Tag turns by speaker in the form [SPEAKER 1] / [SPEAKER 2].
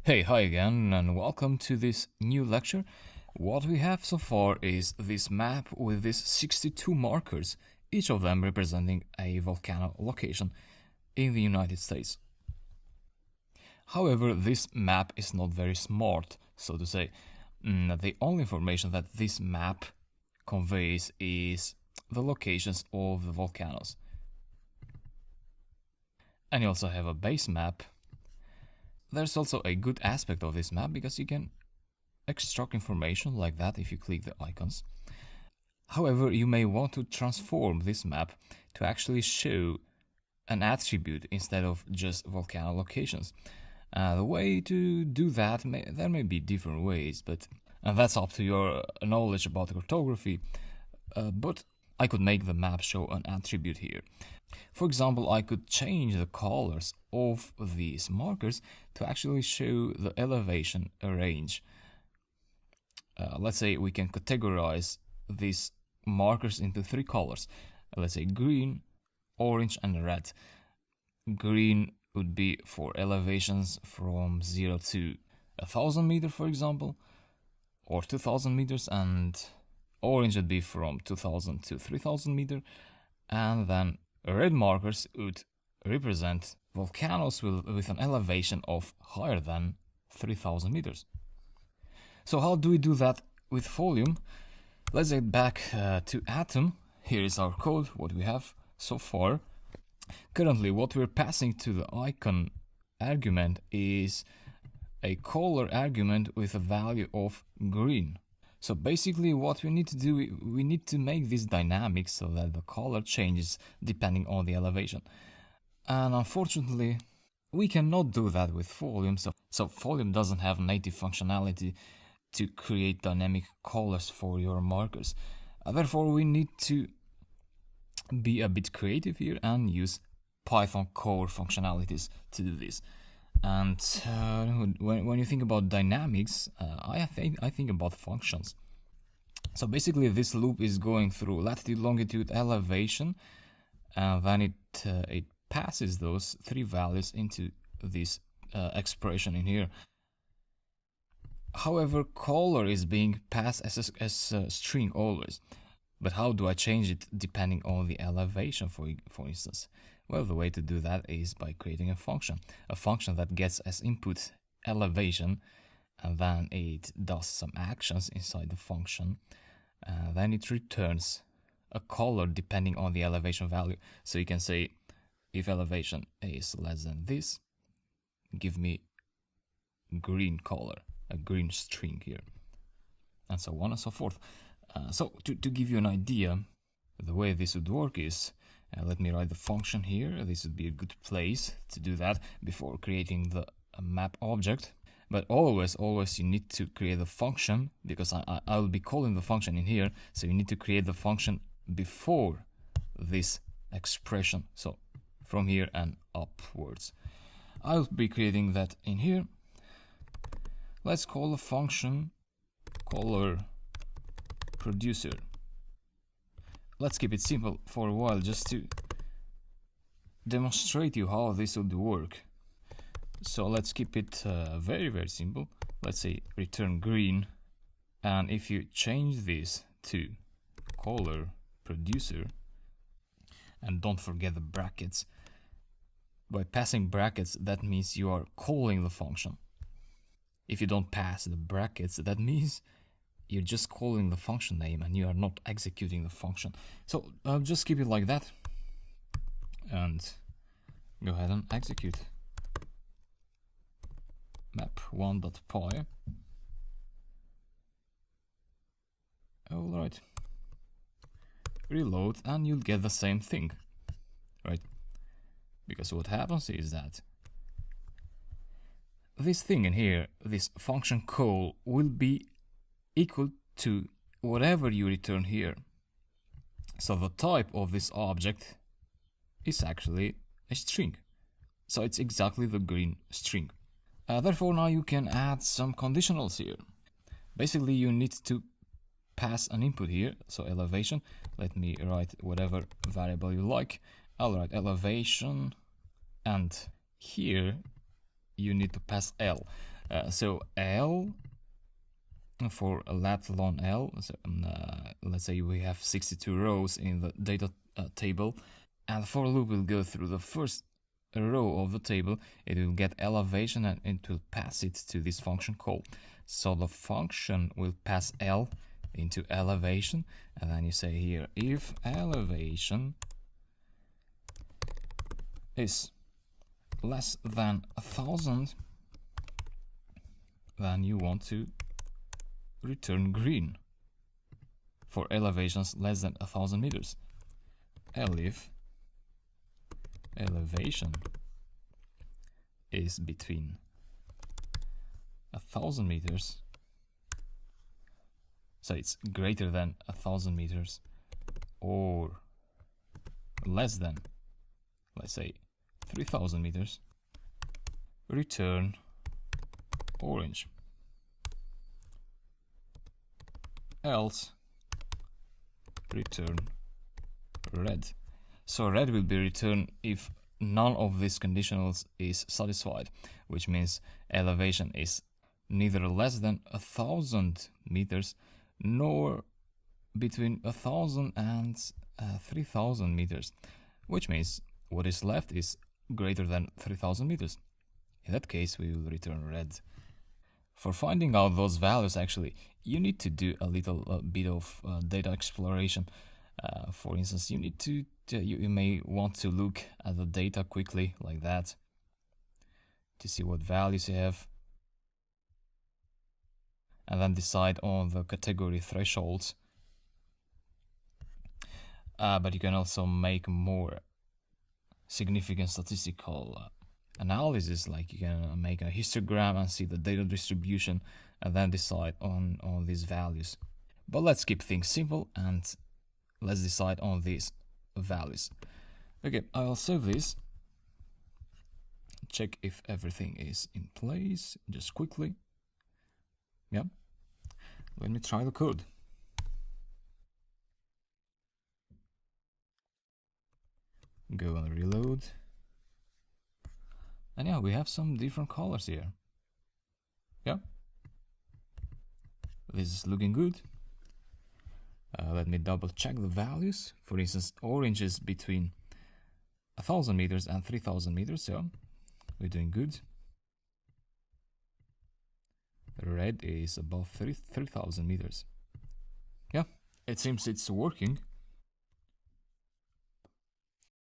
[SPEAKER 1] Hey, hi again, and welcome to this new lecture. What we have so far is this map with these 62 markers, each of them representing a volcano location in the United States. However, this map is not very smart, so to say. The only information that this map conveys is the locations of the volcanoes. And you also have a base map. There's also a good aspect of this map because you can extract information like that if you click the icons. However, you may want to transform this map to actually show an attribute instead of just volcano locations. The way to do that, there may be different ways, but that's up to your knowledge about cartography. But I could make the map show an attribute here. For example, I could change the colors of these markers to actually show the elevation range. Let's say we can categorize these markers into three colors. Let's say green, orange, and red. Green would be for elevations from 0 to 1000 meters, for example, or 2000 meters, and orange would be from 2000 to 3000 meters, and then red markers would represent volcanoes with an elevation of higher than 3000 meters. So how do we do that with Folium? Let's get back to Atom. Here is our code, what we have so far. Currently, what we're passing to the icon argument is a color argument with a value of green. So basically what we need to do, we need to make this dynamic so that the color changes depending on the elevation. And unfortunately, we cannot do that with Folium. So Folium doesn't have native functionality to create dynamic colors for your markers. Therefore, we need to be a bit creative here and use Python core functionalities to do this. And when you think about dynamics, I think about functions. So basically, this loop is going through latitude, longitude, elevation, and then it passes those three values into this expression in here. However, color is being passed as a string always. But how do I change it depending on the elevation, for instance? Well, the way to do that is by creating a function that gets as input elevation, and then it does some actions inside the function, and then it returns a color depending on the elevation value. So you can say, if elevation is less than this, give me green color, a green string here, and so on and so forth. So to give you an idea, the way this would work is, let me write the function here. This would be a good place to do that before creating the map object. But always you need to create the function, because I will be calling the function in here, so you need to create the function before this expression, so from here and upwards. I'll be creating that in here. Let's call the function color producer. Let's keep it simple for a while just to demonstrate you how this would work. So let's keep it very simple. Let's say return green, and if you change this to color producer, and don't forget the brackets, by passing brackets that means you are calling the function. If you don't pass the brackets, that means you're just calling the function name and you are not executing the function. So just keep it like that and go ahead and execute map1.py. Alright, reload and you'll get the same thing, right? Because what happens is that this thing in here, this function call, will be equal to whatever you return here. So the type of this object is actually a string. So it's exactly the green string. Therefore now you can add some conditionals here. Basically you need to pass an input here, so elevation. Let me write whatever variable you like. I'll write elevation, and here you need to pass L. So L for let lon L, so, let's say we have 62 rows in the data table, and for loop will go through the first row of the table, it will get elevation and it will pass it to this function call. So the function will pass L into elevation, and then you say here if elevation is less than 1,000, then you want to return green for elevations less than 1,000 meters. If elevation is between 1,000 meters, so it's greater than 1,000 meters or less than, let's say, 3,000 meters, return orange. Else return red. So red will be returned if none of these conditionals is satisfied, which means elevation is neither less than 1,000 meters nor between 1,000 and 3,000 meters, which means what is left is greater than 3,000 meters. In that case, we will return red. For finding out those values, actually, you need to do a little bit of data exploration. For instance, you may want to look at the data quickly like that to see what values you have, and then decide on the category thresholds. But you can also make more significant statistical analysis, like you can make a histogram and see the data distribution and then decide on these values. But let's keep things simple and let's decide on these values. Okay, I'll save this, check if everything is in place just quickly. Yeah, let me try the code. Go and reload. And yeah, we have some different colors here. Yeah, this is looking good. Let me double check the values. For instance, orange is between 1,000 meters and 3,000 meters, so we're doing good. Red is above 3,000 meters. Yeah, it seems it's working.